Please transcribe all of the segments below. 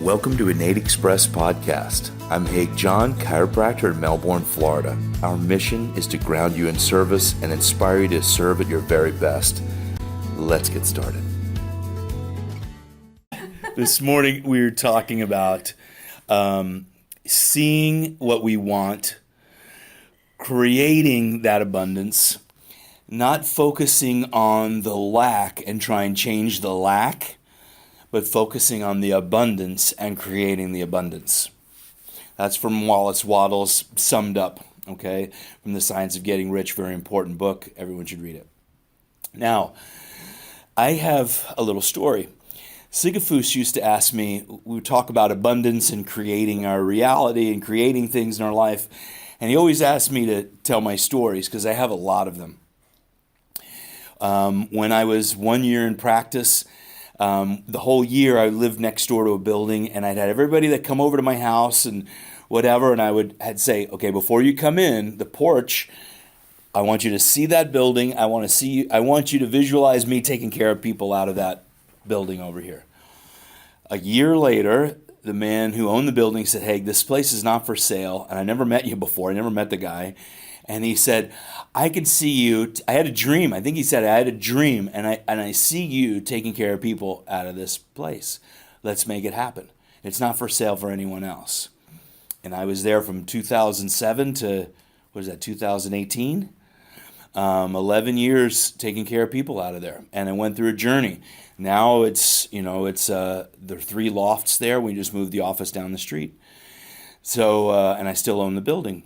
Welcome to Innate Express Podcast. I'm Haig John, chiropractor in Melbourne, Florida. Our mission is to ground you in service and inspire you to serve at your very best. Let's get started. This morning we were talking about seeing what we want, creating that abundance, not focusing on the lack and try and change the lack, but focusing on the abundance and creating the abundance. That's from Wallace Wattles, summed up, okay, from The Science of Getting Rich, very important book. Everyone should read it. Now, I have a little story. Sisyphus used to ask me, we would talk about abundance and creating our reality and creating things in our life, and he always asked me to tell my stories because I have a lot of them. When I was 1 year in practice, the whole year I lived next door to a building, and I'd had everybody that come over to my house and whatever, and I'd say, okay, before you come in, the porch, I want you to see that building. I want you to visualize me taking care of people out of that building over here. A year later, the man who owned the building said, hey, this place is not for sale, and I never met you before. I never met the guy. And he said, I could see you. I had a dream. I think he said, I had a dream, and I see you taking care of people out of this place. Let's make it happen. It's not for sale for anyone else. And I was there from 2007 to, 2018? 11 years taking care of people out of there. And I went through a journey. Now there are 3 lofts there. We just moved the office down the street. So, and I still own the building.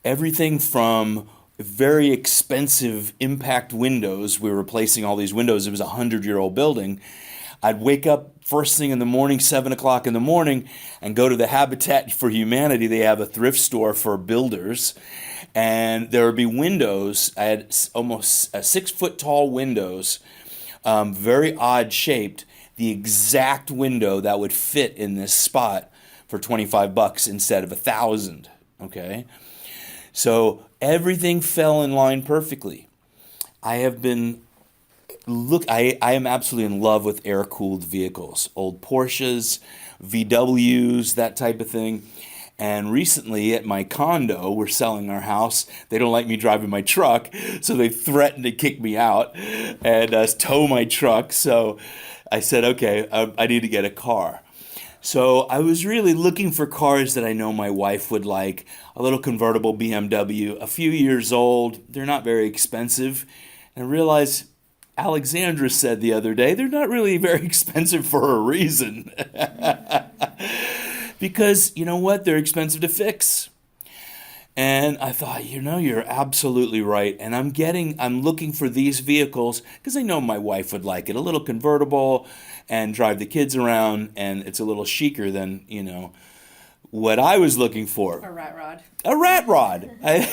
Everything from very expensive impact windows. We were replacing all these windows. It was a 100-year-old building. I'd wake up first thing in the morning, 7 o'clock in the morning, and go to the Habitat for Humanity. They have a thrift store for builders. And there would be windows. I had almost 6-foot tall windows, very odd shaped, the exact window that would fit in this spot for $25 instead of $1,000. Okay? So everything fell in line perfectly. I am absolutely in love with air-cooled vehicles, old Porsches, VWs, that type of thing. And recently at my condo, we're selling our house. They don't like me driving my truck, so they threatened to kick me out and tow my truck. So I said, okay, I need to get a car. So I was really looking for cars that I know my wife would like. A little convertible BMW, a few years old. They're not very expensive. And I realized Alexandra said the other day, they're not really very expensive for a reason. Because, you know what? They're expensive to fix. And I thought, you're absolutely right. And I'm looking for these vehicles because I know my wife would like it. A little convertible and drive the kids around, and it's a little chicer than, what I was looking for. A rat rod. A rat rod. I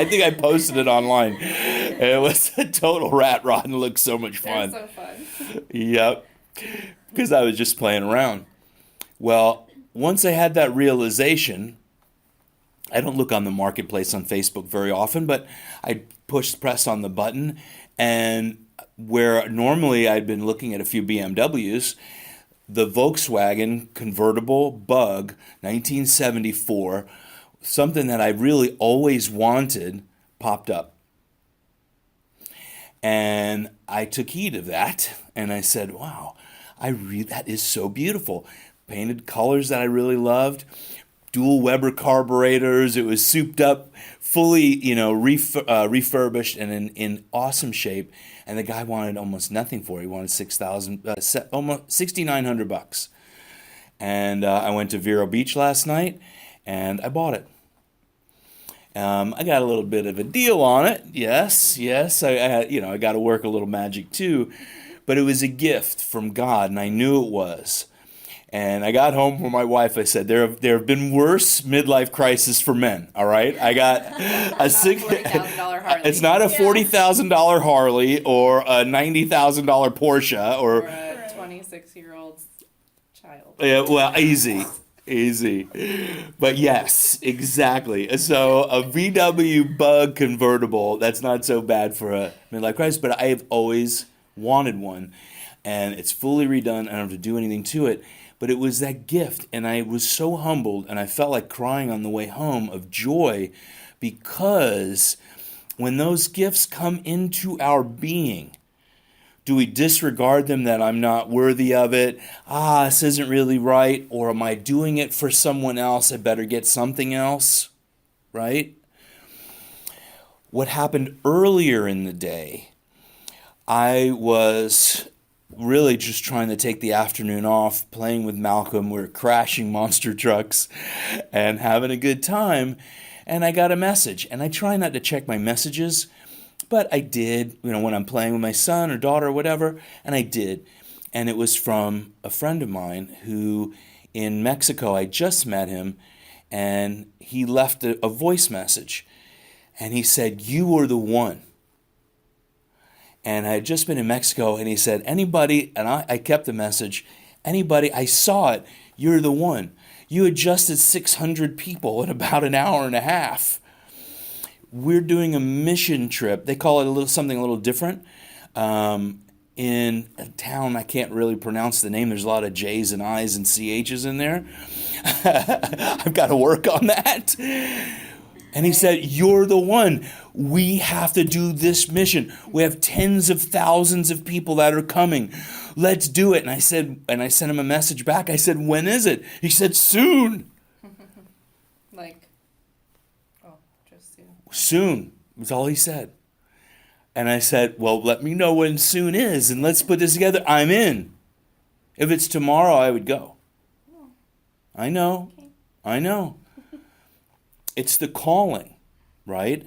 think I posted it online. It was a total rat rod and it looked so much fun. They're so fun. Yep. Because I was just playing around. Well, once I had that realization, I don't look on the marketplace on Facebook very often, but I pressed on the button, and where normally I'd been looking at a few BMWs, the Volkswagen convertible Bug 1974, something that I really always wanted, popped up. And I took heed of that, and I said, wow, that is so beautiful. Painted colors that I really loved. Dual Weber carburetors. It was souped up, fully, refurbished and in awesome shape. And the guy wanted almost nothing for it. He wanted almost $6,900. And I went to Vero Beach last night, and I bought it. I got a little bit of a deal on it. Yes. I got to work a little magic too, but it was a gift from God, and I knew it was. And I got home with my wife. I said, there have been worse midlife crises for men, all right? I got a $40,000 Harley. It's not a $40,000 Harley or a $90,000 Porsche or a 26-year-old child. Yeah, well, easy. But yes, exactly. So a VW Bug convertible, that's not so bad for a midlife crisis, but I have always wanted one. and it's fully redone. I don't have to do anything to it. But it was that gift, and I was so humbled, and I felt like crying on the way home of joy, because when those gifts come into our being, do we disregard them, that I'm not worthy of it? This isn't really right. Or am I doing it for someone else? I better get something else, right? What happened earlier in the day, I was really just trying to take the afternoon off, playing with Malcolm. We were crashing monster trucks and having a good time. And I got a message. And I try not to check my messages, but I did, when I'm playing with my son or daughter or whatever, and I did. And it was from a friend of mine who, in Mexico, I just met him, and he left a voice message. And he said, "You are the one." And I had just been in Mexico, and he said, "Anybody," and I kept the message, "Anybody, I saw it, you're the one. You adjusted 600 people in about an hour and a half. We're doing a mission trip." They call it something a little different. In a town, I can't really pronounce the name. There's a lot of J's and I's and CH's in there. I've got to work on that. And he said, "You're the one. We have to do this mission. We have tens of thousands of people that are coming. Let's do it." And I sent him a message back. I said, "When is it?" He said, "Soon." Just soon. Soon was all he said. And I said, "Well, let me know when soon is, and let's put this together. I'm in. If it's tomorrow, I would go." I know. Okay. I know. It's the calling, right?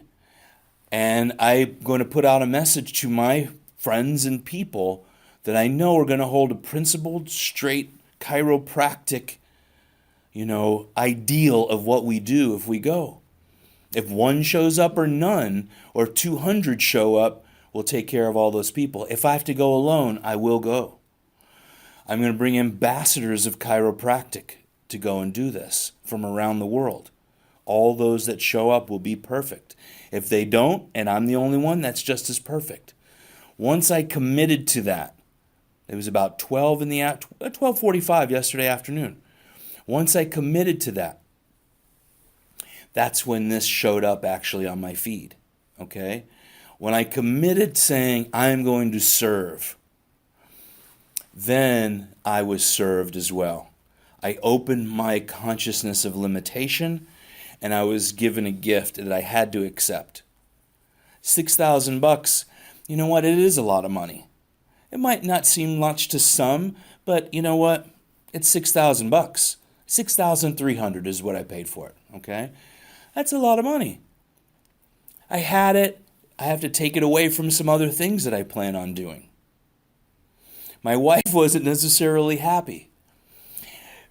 And I'm going to put out a message to my friends and people that I know are going to hold a principled, straight, chiropractic, ideal of what we do if we go. If one shows up or none, or 200 show up, we'll take care of all those people. If I have to go alone, I will go. I'm going to bring ambassadors of chiropractic to go and do this from around the world. All those that show up will be perfect. If they don't, and I'm the only one, that's just as perfect. Once I committed to that, it was about 12:45 yesterday afternoon. Once I committed to that, that's when this showed up actually on my feed, okay? When I committed saying, I'm going to serve, then I was served as well. I opened my consciousness of limitation, and I was given a gift that I had to accept. $6,000, you know what? It is a lot of money. It might not seem much to some, but you know what? It's $6,000. $6,300 is what I paid for it, okay? That's a lot of money. I had it. I have to take it away from some other things that I plan on doing. My wife wasn't necessarily happy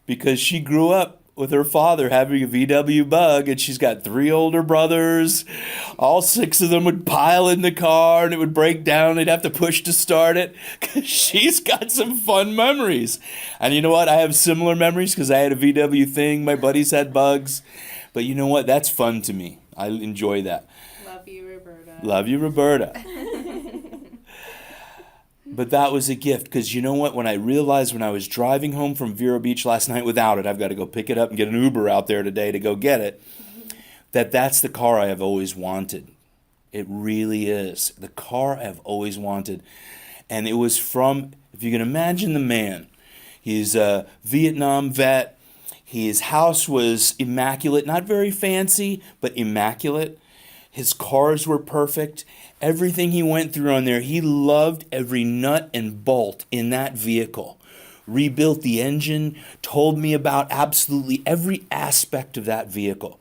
because she grew up with her father having a VW Bug, and she's got 3 older brothers. All 6 of them would pile in the car, and it would break down. They'd have to push to start it. She's got some fun memories. And you know what? I have similar memories because I had a VW thing. My buddies had Bugs. But you know what? That's fun to me. I enjoy that. Love you, Roberta. Love you, Roberta. But that was a gift, because you know what? When I realized when I was driving home from Vero Beach last night without it, I've got to go pick it up and get an Uber out there today to go get it, that's the car I have always wanted. It really is. The car I have always wanted. And it was from, if you can imagine the man, he's a Vietnam vet. His house was immaculate, not very fancy, but immaculate. His cars were perfect. Everything he went through on there, he loved every nut and bolt in that vehicle. Rebuilt the engine, told me about absolutely every aspect of that vehicle.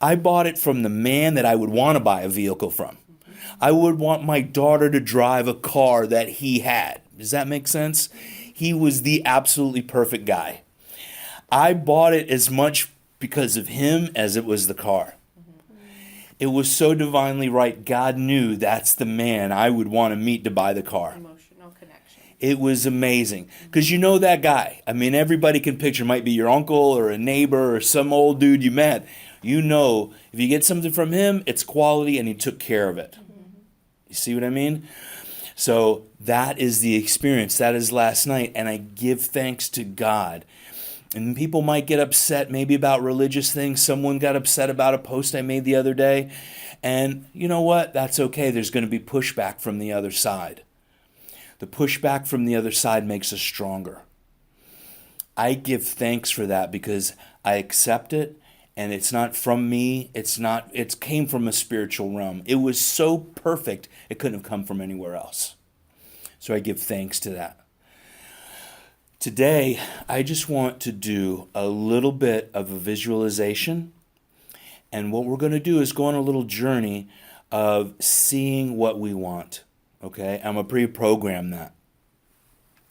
I bought it from the man that I would want to buy a vehicle from. I would want my daughter to drive a car that he had. Does that make sense? He was the absolutely perfect guy. I bought it as much because of him as it was the car. It was so divinely right. God knew that's the man I would want to meet to buy the car. Emotional connection. It was amazing. Because you know that guy. I mean, everybody can picture. Might be your uncle or a neighbor or some old dude you met. You know, if you get something from him, it's quality and he took care of it. You see what I mean? So that is the experience. That is last night. And I give thanks to God. And people might get upset maybe about religious things. Someone got upset about a post I made the other day. And you know what? That's okay. There's going to be pushback from the other side. The pushback from the other side makes us stronger. I give thanks for that because I accept it, and it's not from me. It came from a spiritual realm. It was so perfect, it couldn't have come from anywhere else. So I give thanks to that. Today, I just want to do a little bit of a visualization. And what we're going to do is go on a little journey of seeing what we want. Okay? I'm going to pre-program that.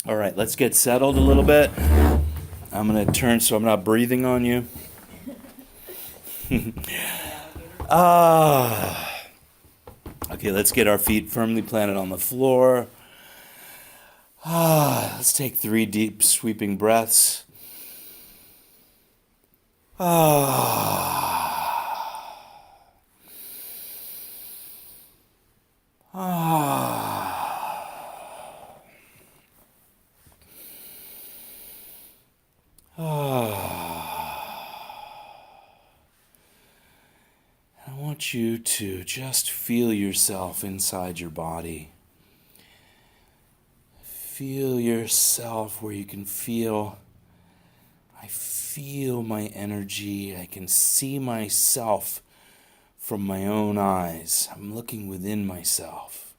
All right, let's get settled a little bit. I'm going to turn so I'm not breathing on you. Okay, let's get our feet firmly planted on the floor. Let's take 3 deep, sweeping breaths. I want you to just feel yourself inside your body. Feel yourself where you can feel, I feel my energy. I can see myself from my own eyes. I'm looking within myself.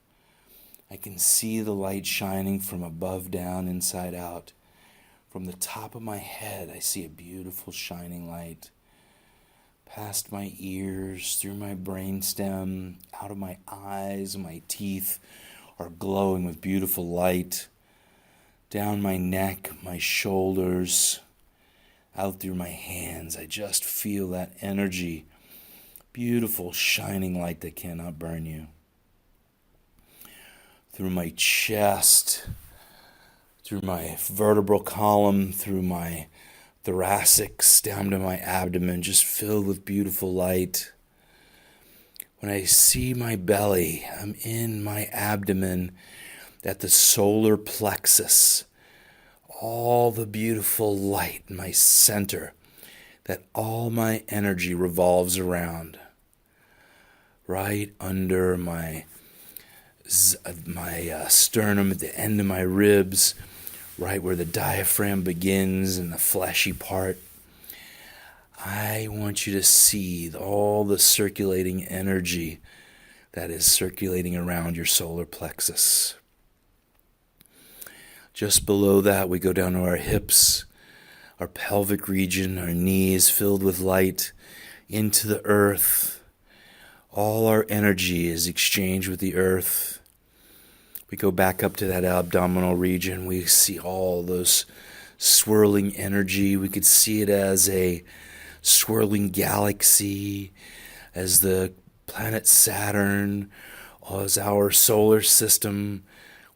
I can see the light shining from above down, inside out. From the top of my head, I see a beautiful shining light. Past my ears, through my brainstem, out of my eyes, my teeth are glowing with beautiful light. Down my neck, my shoulders, out through my hands. I just feel that energy. Beautiful shining light that cannot burn you. Through my chest, through my vertebral column, through my thoracics, down to my abdomen, just filled with beautiful light. When I see my belly, I'm in my abdomen at the solar plexus. All the beautiful light in my center that all my energy revolves around. Right under my sternum, at the end of my ribs, right where the diaphragm begins and the fleshy part. I want you to see all the circulating energy that is circulating around your solar plexus. Just below that, we go down to our hips, our pelvic region, our knees filled with light, into the earth. All our energy is exchanged with the earth. We go back up to that abdominal region. We see all those swirling energy. We could see it as a swirling galaxy, as the planet Saturn, as our solar system,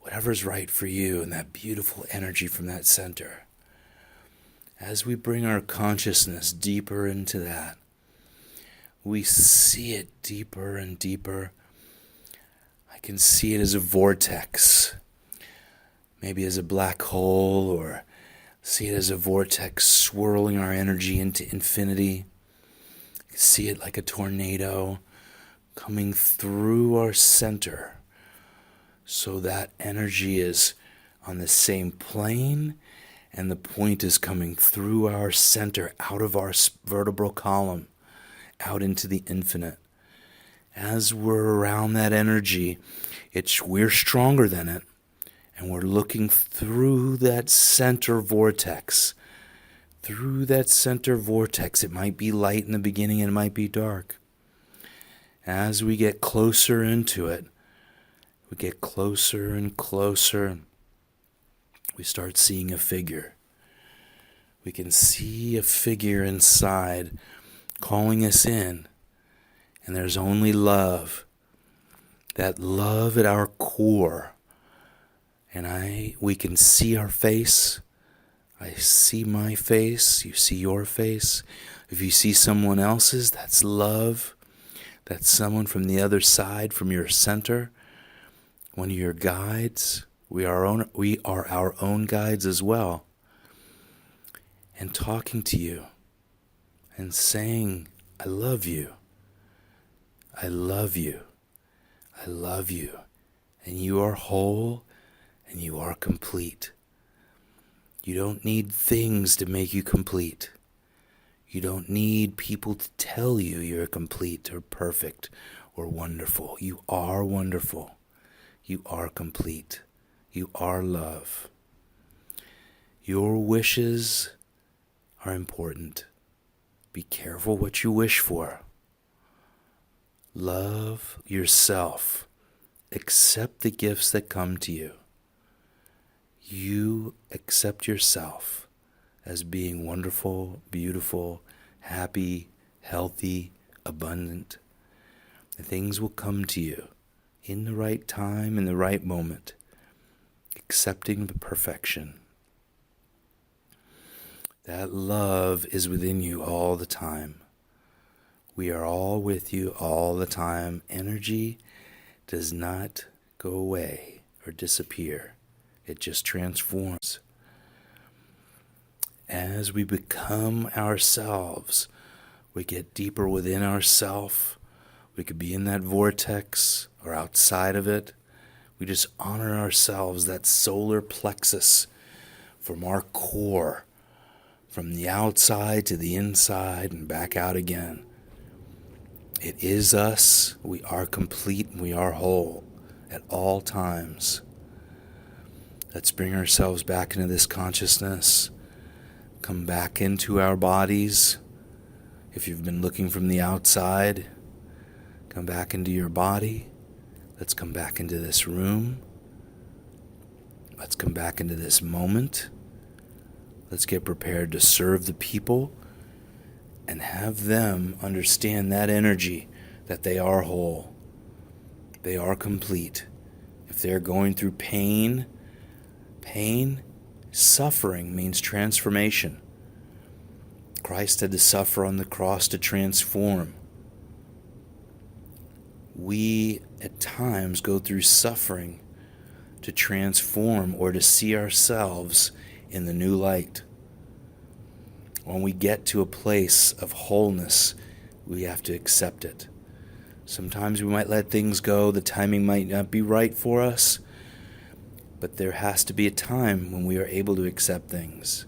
whatever's right for you, and that beautiful energy from that center. As we bring our consciousness deeper into that, we see it deeper and deeper. I can see it as a vortex, maybe as a black hole, or see it as a vortex swirling our energy into infinity. I can see it like a tornado coming through our center, so that energy is on the same plane, and the point is coming through our center, out of our vertebral column, out into the infinite. As we're around that energy, we're stronger than it, and we're looking through that center vortex. Through that center vortex, it might be light in the beginning and it might be dark. As we get closer into it, we get closer and closer. We start seeing a figure. We can see a figure inside calling us in. And there's only love. That love at our core. And we can see our face. I see my face. You see your face. If you see someone else's, that's love. That's someone from the other side, from your center. one of your guides. We are our own guides as well. And talking to you and saying, I love you. I love you. I love you. And you are whole and you are complete. You don't need things to make you complete. You don't need people to tell you you're complete or perfect or wonderful. You are wonderful. You are complete. You are love. Your wishes are important. Be careful what you wish for. Love yourself. Accept the gifts that come to you. You accept yourself as being wonderful, beautiful, happy, healthy, abundant. And things will come to you in the right time, in the right moment, accepting the perfection. That love is within you all the time. We are all with you all the time. Energy does not go away or disappear. It just transforms. As we become ourselves, we get deeper within ourselves. We could be in that vortex or outside of it. We just honor ourselves, that solar plexus from our core, from the outside to the inside and back out again. It is us. We are complete and we are whole at all times. Let's bring ourselves back into this consciousness. Come back into our bodies. If you've been looking from the outside, come back into your body. Let's come back into this room. Let's come back into this moment. Let's get prepared to serve the people and have them understand that energy, that they are whole. They are complete. If they're going through pain, suffering means transformation. Christ had to suffer on the cross to transform. We at times go through suffering to transform or to see ourselves in the new light. When we get to a place of wholeness, we have to accept it. Sometimes we might let things go. The timing might not be right for us. But there has to be a time when we are able to accept things.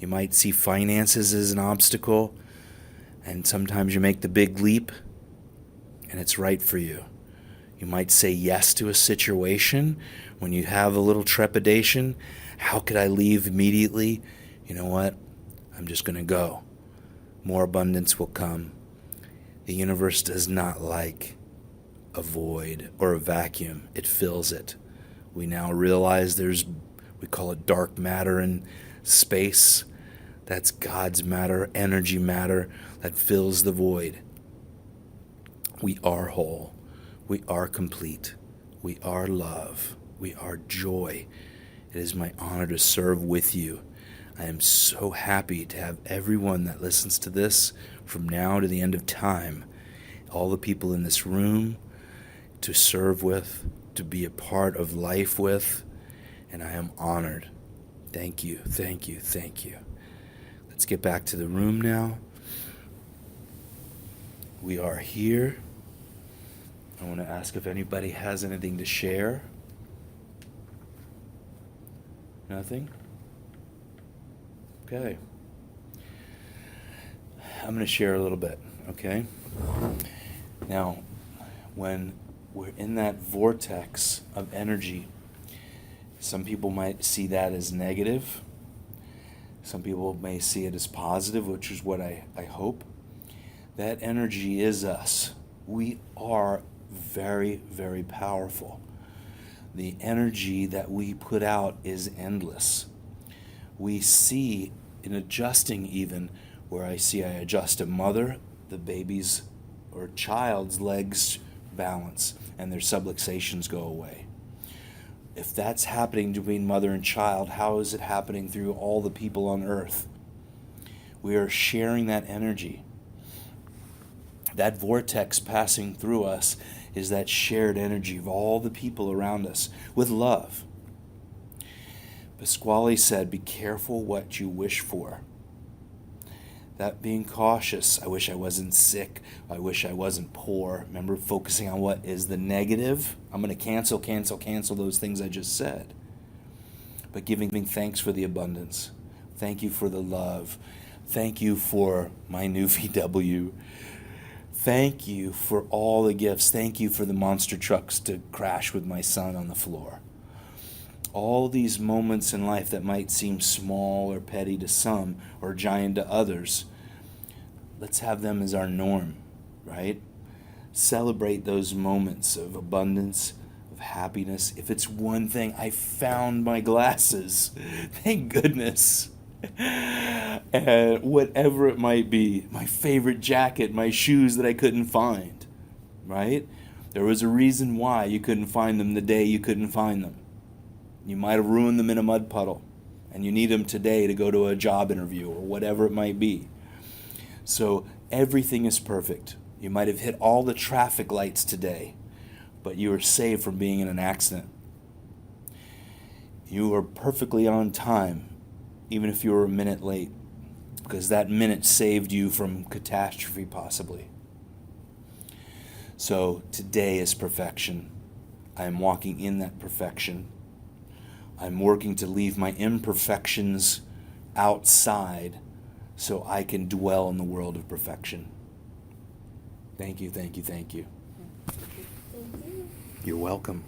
You might see finances as an obstacle, and sometimes you make the big leap, and it's right for you. You might say yes to a situation when you have a little trepidation. How could I leave immediately? You know what? I'm just going to go. More abundance will come. The universe does not like a void or a vacuum. It fills it. We now realize we call it dark matter in space. That's God's matter, energy matter that fills the void. We are whole. We are complete. We are love. We are joy. It is my honor to serve with you. I am so happy to have everyone that listens to this from now to the end of time, all the people in this room to serve with, to be a part of life with, and I am honored. Thank you, thank you, thank you. Let's get back to the room now. We are here. I want to ask if anybody has anything to share. Nothing? Okay. I'm going to share a little bit, okay? Now, when we're in that vortex of energy, some people might see that as negative. Some people may see it as positive, which is what I hope. That energy is us. We are very, very powerful. The energy that we put out is endless. We see, in adjusting even, where I adjust a mother, the baby's or child's legs balance and their subluxations go away. If that's happening between mother and child, how is it happening through all the people on earth? We are sharing that energy. That vortex passing through us is that shared energy of all the people around us with love. Pasquale said, be careful what you wish for. That being cautious, I wish I wasn't sick, I wish I wasn't poor. Remember, focusing on what is the negative? I'm going to cancel those things I just said. But giving thanks for the abundance. Thank you for the love. Thank you for my new VW. Thank you for all the gifts. Thank you for the monster trucks to crash with my son on the floor. All these moments in life that might seem small or petty to some or giant to others, let's have them as our norm, right? Celebrate those moments of abundance, of happiness. If it's one thing, I found my glasses. Thank goodness. And whatever it might be, my favorite jacket, my shoes that I couldn't find, right? There was a reason why you couldn't find them the day you couldn't find them. You might have ruined them in a mud puddle, and you need them today to go to a job interview or whatever it might be. So everything is perfect. You might have hit all the traffic lights today, but you are saved from being in an accident. You are perfectly on time, even if you were a minute late, because that minute saved you from catastrophe possibly. So today is perfection. I am walking in that perfection. I'm working to leave my imperfections outside so I can dwell in the world of perfection. Thank you, thank you, thank you. You're welcome.